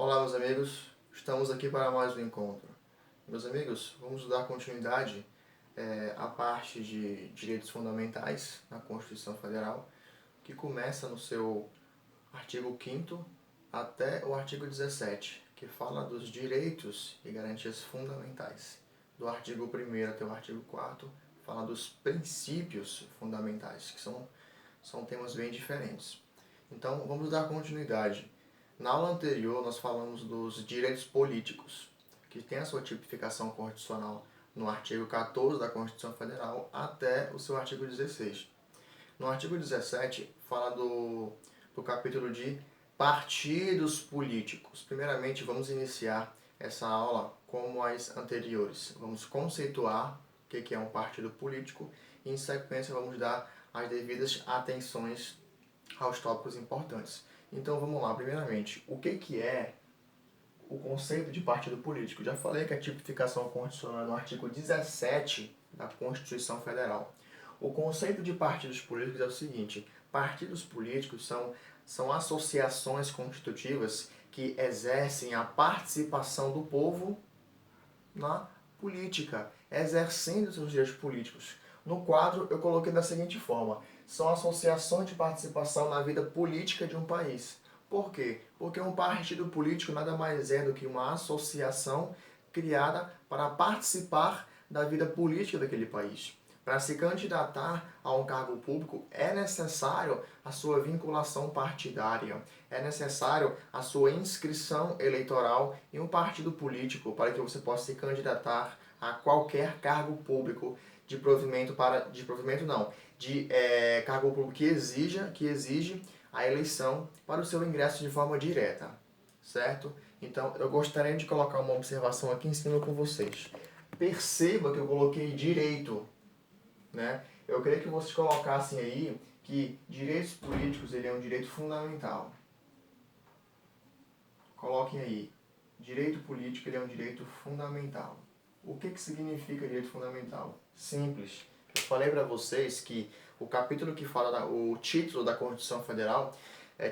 Olá, meus amigos, estamos aqui para mais um encontro. Meus amigos, vamos dar continuidade à parte de direitos fundamentais na Constituição Federal, que começa no seu artigo 5º até o artigo 17, que fala dos direitos e garantias fundamentais. Do artigo 1º até o artigo 4º, fala dos princípios fundamentais, que são temas bem diferentes. Então, vamos dar continuidade. Na aula anterior, nós falamos dos direitos políticos, que tem a sua tipificação constitucional no artigo 14 da Constituição Federal até o seu artigo 16. No artigo 17, fala do capítulo de partidos políticos. Primeiramente, vamos iniciar essa aula como as anteriores. Vamos conceituar o que é um partido político e, em sequência, vamos dar as devidas atenções aos tópicos importantes. Então vamos lá, primeiramente, o que é o conceito de partido político? Já falei que a tipificação constitucional é no artigo 17 da Constituição Federal. O conceito de partidos políticos é o seguinte: partidos políticos são associações constitutivas que exercem a participação do povo na política, exercendo seus direitos políticos. No quadro, eu coloquei da seguinte forma: são associações de participação na vida política de um país. Por quê? Porque um partido político nada mais é do que uma associação criada para participar da vida política daquele país. Para se candidatar a um cargo público, é necessário a sua vinculação partidária, é necessário a sua inscrição eleitoral em um partido político para que você possa se candidatar a qualquer cargo público cargo público que exige a eleição para o seu ingresso de forma direta, certo? Então, eu gostaria de colocar uma observação aqui em cima com vocês. Perceba que eu coloquei direito, né? Eu queria que vocês colocassem aí que direitos políticos ele é um direito fundamental. Coloquem aí, direito político ele é um direito fundamental. O que significa direito fundamental? Simples. Eu falei para vocês que o capítulo que fala, o título da Constituição Federal,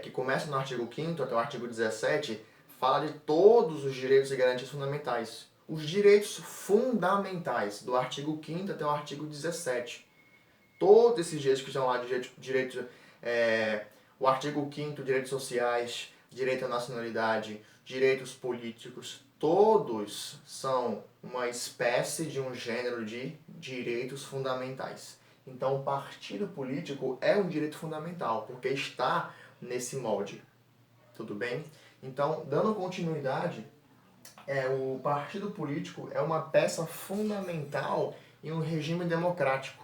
que começa no artigo 5º até o artigo 17, fala de todos os direitos e garantias fundamentais. Os direitos fundamentais, do artigo 5º até o artigo 17. Todos esses direitos que estão lá, o artigo 5º, direitos sociais, direito à nacionalidade, direitos políticos, todos são uma espécie de um gênero de direitos fundamentais. Então, o partido político é um direito fundamental, porque está nesse molde. Tudo bem? Então, dando continuidade, o partido político é uma peça fundamental em um regime democrático.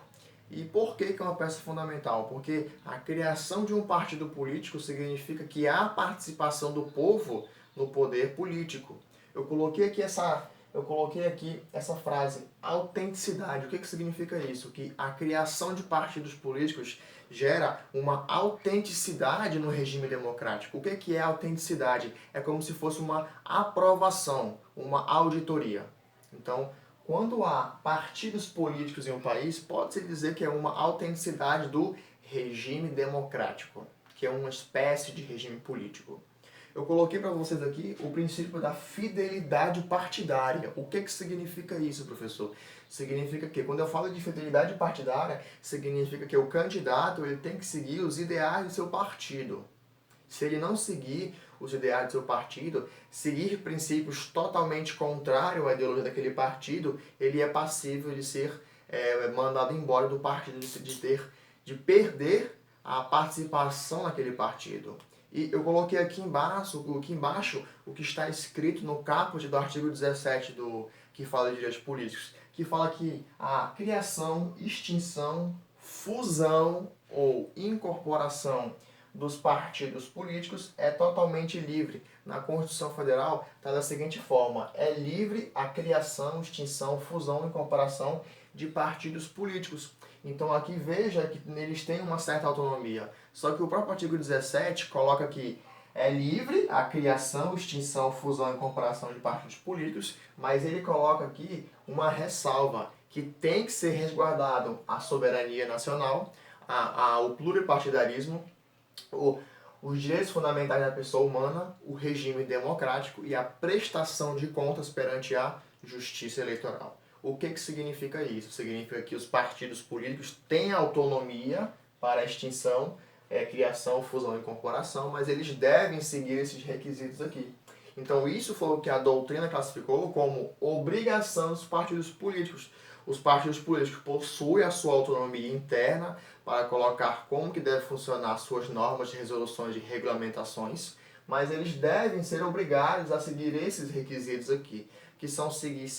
E por que é uma peça fundamental? Porque a criação de um partido político significa que há participação do povo no poder político. Eu coloquei aqui essa frase, autenticidade. O que significa isso? Que a criação de partidos políticos gera uma autenticidade no regime democrático. O que é autenticidade? É como se fosse uma aprovação, uma auditoria. Então, quando há partidos políticos em um país, pode-se dizer que é uma autenticidade do regime democrático, que é uma espécie de regime político. Eu coloquei para vocês aqui o princípio da fidelidade partidária. O que significa isso, professor? Significa que, quando eu falo de fidelidade partidária, significa que o candidato ele tem que seguir os ideais do seu partido. Se ele não seguir os ideais do seu partido, seguir princípios totalmente contrários à ideologia daquele partido, ele é passível de ser mandado embora do partido, de perder a participação naquele partido. E eu coloquei aqui embaixo o que está escrito no caput do artigo 17 que fala de direitos políticos, que fala que a criação, extinção, fusão ou incorporação dos partidos políticos é totalmente livre. Na Constituição Federal está da seguinte forma: é livre a criação, extinção, fusão e incorporação de partidos políticos. Então aqui veja que eles têm uma certa autonomia. Só que o próprio artigo 17 coloca que é livre a criação, extinção, fusão e incorporação de partidos políticos, mas ele coloca aqui uma ressalva, que tem que ser resguardado a soberania nacional, o pluripartidarismo, os direitos fundamentais da pessoa humana, o regime democrático e a prestação de contas perante a justiça eleitoral. O que significa isso? Significa que os partidos políticos têm autonomia para a extinção, criação, fusão e incorporação, mas eles devem seguir esses requisitos aqui. Então isso foi o que a doutrina classificou como obrigação dos partidos políticos. Os partidos políticos possuem a sua autonomia interna para colocar como que deve funcionar suas normas de resoluções e regulamentações, mas eles devem ser obrigados a seguir esses requisitos aqui, que são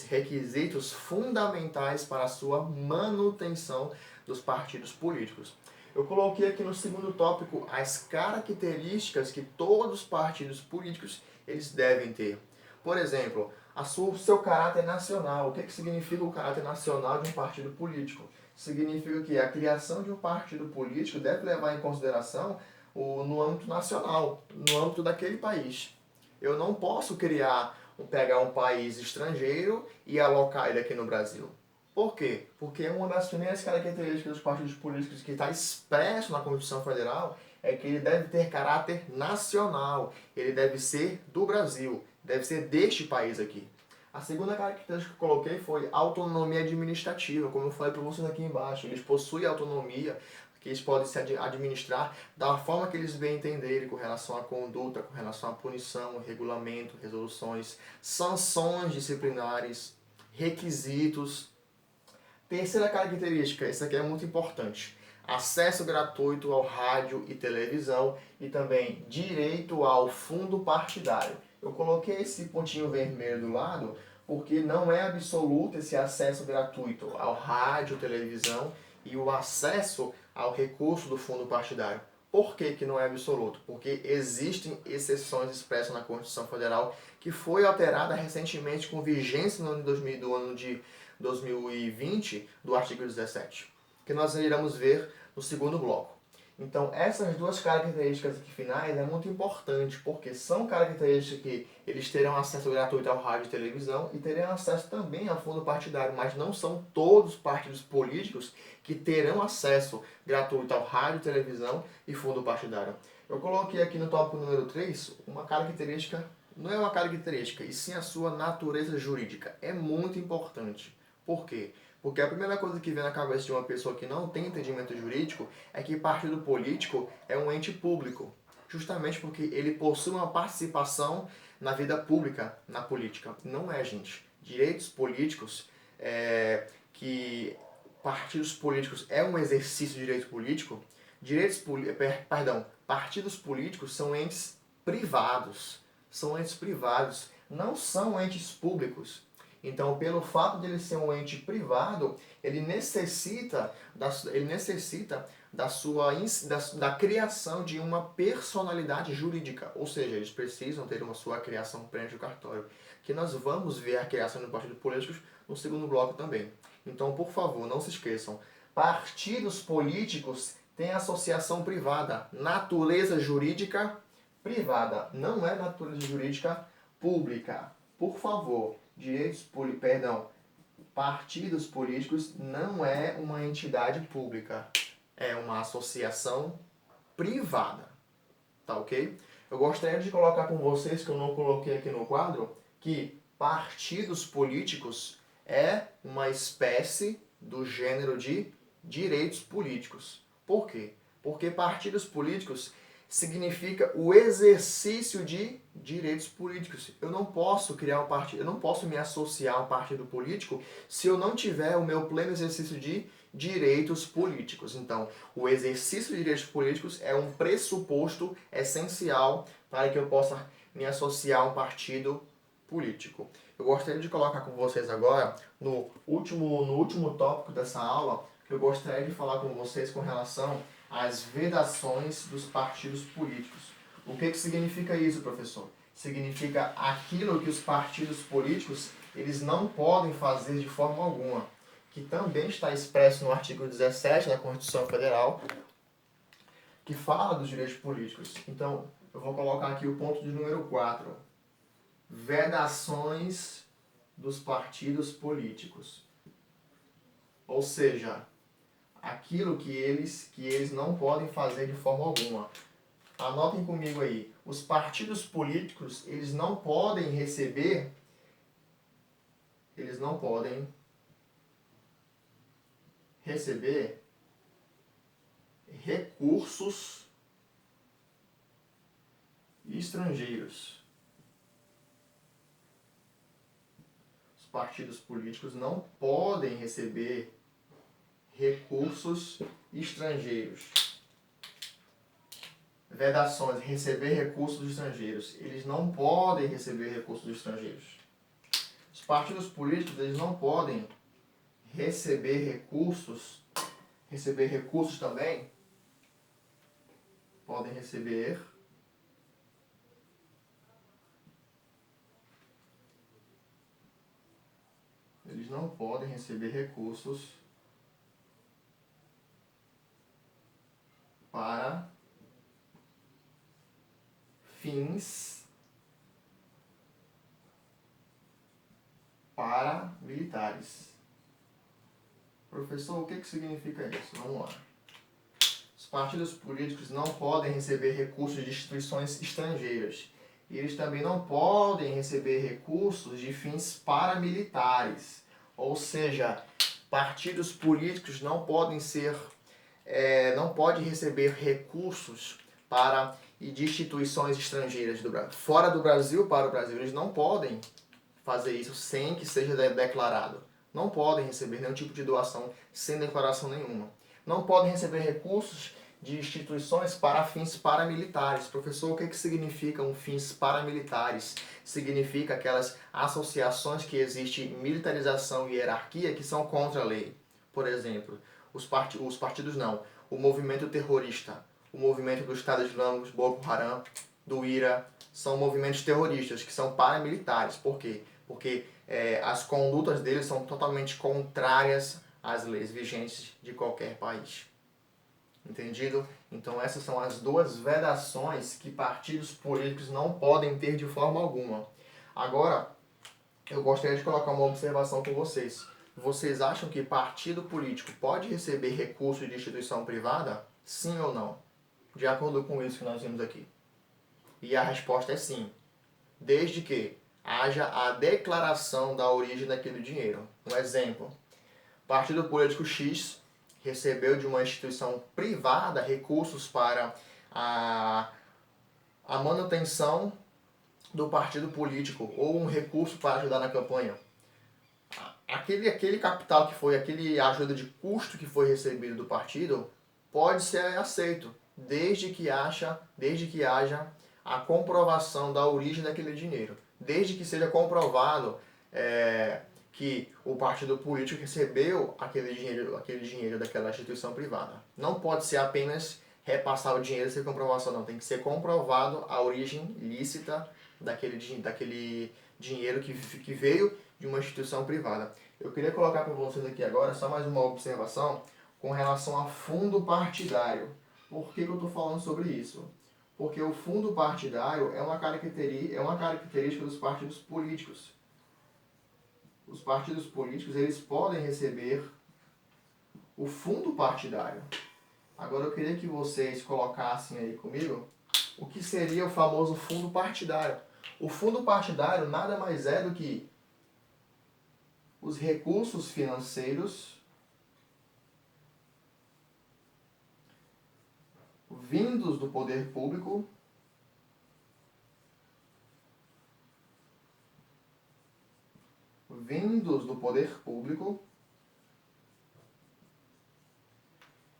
requisitos fundamentais para a sua manutenção dos partidos políticos. Eu coloquei aqui no segundo tópico as características que todos os partidos políticos eles devem ter. Por exemplo, o seu caráter nacional. O que significa o caráter nacional de um partido político? Significa que a criação de um partido político deve levar em consideração no âmbito nacional, no âmbito daquele país. Eu não posso pegar um país estrangeiro e alocar ele aqui no Brasil. Por quê? Porque uma das primeiras características dos partidos políticos que está expresso na Constituição Federal é que ele deve ter caráter nacional, ele deve ser do Brasil, deve ser deste país aqui. A segunda característica que eu coloquei foi autonomia administrativa, como eu falei para vocês aqui embaixo. Eles possuem autonomia, que eles podem se administrar da forma que eles bem entenderem com relação à conduta, com relação à punição, regulamento, resoluções, sanções disciplinares, requisitos. Terceira característica, essa aqui é muito importante. Acesso gratuito ao rádio e televisão e também direito ao fundo partidário. Eu coloquei esse pontinho vermelho do lado porque não é absoluto esse acesso gratuito ao rádio, televisão e o acesso ao recurso do fundo partidário. Por que não é absoluto? Porque existem exceções expressas na Constituição Federal que foi alterada recentemente com vigência no ano de 2020 do artigo 17, que nós iremos ver no segundo bloco. Então, essas duas características aqui finais é muito importante, porque são características que eles terão acesso gratuito ao rádio e televisão e terão acesso também ao fundo partidário, mas não são todos os partidos políticos que terão acesso gratuito ao rádio, televisão e fundo partidário. Eu coloquei aqui no tópico número 3 uma característica, não é uma característica, e sim a sua natureza jurídica. É muito importante. Por quê? Porque a primeira coisa que vem na cabeça de uma pessoa que não tem entendimento jurídico é que partido político é um ente público, justamente porque ele possui uma participação na vida pública, na política. Não é, gente. Direitos políticos, partidos políticos é um exercício de direito político, partidos políticos são entes privados, não são entes públicos. Então, pelo fato de ele ser um ente privado, ele necessita da criação de uma personalidade jurídica. Ou seja, eles precisam ter uma sua criação perante o cartório. Que nós vamos ver a criação de partidos políticos no segundo bloco também. Então, por favor, não se esqueçam. Partidos políticos têm associação privada. Natureza jurídica privada. Não é natureza jurídica pública. Por favor. Partidos políticos não é uma entidade pública, é uma associação privada, tá ok? Eu gostaria de colocar com vocês, que eu não coloquei aqui no quadro, que partidos políticos é uma espécie do gênero de direitos políticos. Por quê? Porque partidos políticos significa o exercício de direitos políticos. Eu não posso criar um partido, eu não posso me associar a um partido político se eu não tiver o meu pleno exercício de direitos políticos. Então, o exercício de direitos políticos é um pressuposto essencial para que eu possa me associar a um partido político. Eu gostaria de colocar com vocês agora, no último tópico dessa aula, que eu gostaria de falar com vocês com relação às vedações dos partidos políticos. O que significa isso, professor? Significa aquilo que os partidos políticos eles não podem fazer de forma alguma, que também está expresso no artigo 17 da Constituição Federal, que fala dos direitos políticos. Então, eu vou colocar aqui o ponto de número 4. Vedações dos partidos políticos. Ou seja, aquilo que eles não podem fazer de forma alguma. Anotem comigo aí. Os partidos políticos, eles não podem receber recursos estrangeiros. Os partidos políticos não podem receber recursos estrangeiros. Vedações, receber recursos estrangeiros. Eles não podem receber recursos estrangeiros. Os partidos políticos, eles não podem receber recursos também, podem receber eles não podem receber recursos para fins paramilitares. Professor, o que significa isso? Vamos lá. Os partidos políticos não podem receber recursos de instituições estrangeiras. E eles também não podem receber recursos de fins paramilitares. Ou seja, partidos políticos não podem receber recursos de instituições estrangeiras fora do Brasil para o Brasil. Eles não podem fazer isso sem que seja declarado. Não podem receber nenhum tipo de doação sem declaração nenhuma. Não podem receber recursos de instituições para fins paramilitares. Professor, o que significam fins paramilitares? Significa aquelas associações que existe militarização e hierarquia que são contra a lei. Por exemplo, os partidos não. O movimento terrorista, o movimento do Estado Islâmico, Boko Haram, do IRA, são movimentos terroristas que são paramilitares. Por quê? Porque as condutas deles são totalmente contrárias às leis vigentes de qualquer país. Entendido? Então essas são as duas vedações que partidos políticos não podem ter de forma alguma. Agora, eu gostaria de colocar uma observação com vocês. Vocês acham que partido político pode receber recursos de instituição privada? Sim ou não? De acordo com isso que nós vimos aqui. E a resposta é sim. Desde que haja a declaração da origem daquele dinheiro. Um exemplo. Partido político X recebeu de uma instituição privada recursos para a manutenção do partido político ou um recurso para ajudar na campanha. Aquele capital que foi, aquele ajuda de custo que foi recebido do partido pode ser aceito, desde que haja a comprovação da origem daquele dinheiro. Desde que seja comprovado que o partido político recebeu aquele dinheiro daquela instituição privada. Não pode ser apenas repassar o dinheiro sem comprovação, não. Tem que ser comprovado a origem lícita daquele dinheiro que veio de uma instituição privada. Eu queria colocar para vocês aqui agora só mais uma observação com relação a fundo partidário. Por que eu estou falando sobre isso? Porque o fundo partidário é uma característica dos partidos políticos. Os partidos políticos, eles podem receber o fundo partidário. Agora eu queria que vocês colocassem aí comigo o que seria o famoso fundo partidário. O fundo partidário nada mais é do que os recursos financeiros vindos do poder público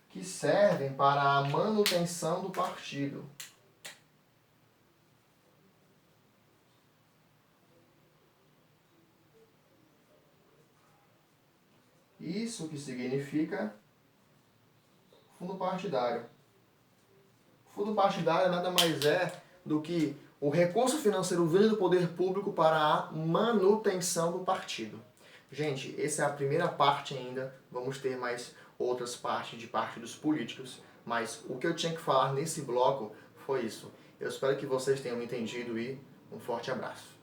que servem para a manutenção do partido. Isso que significa fundo partidário. Fundo partidário nada mais é do que o recurso financeiro vindo do poder público para a manutenção do partido. Gente, essa é a primeira parte ainda. Vamos ter mais outras partes de partidos políticos. Mas o que eu tinha que falar nesse bloco foi isso. Eu espero que vocês tenham entendido e um forte abraço.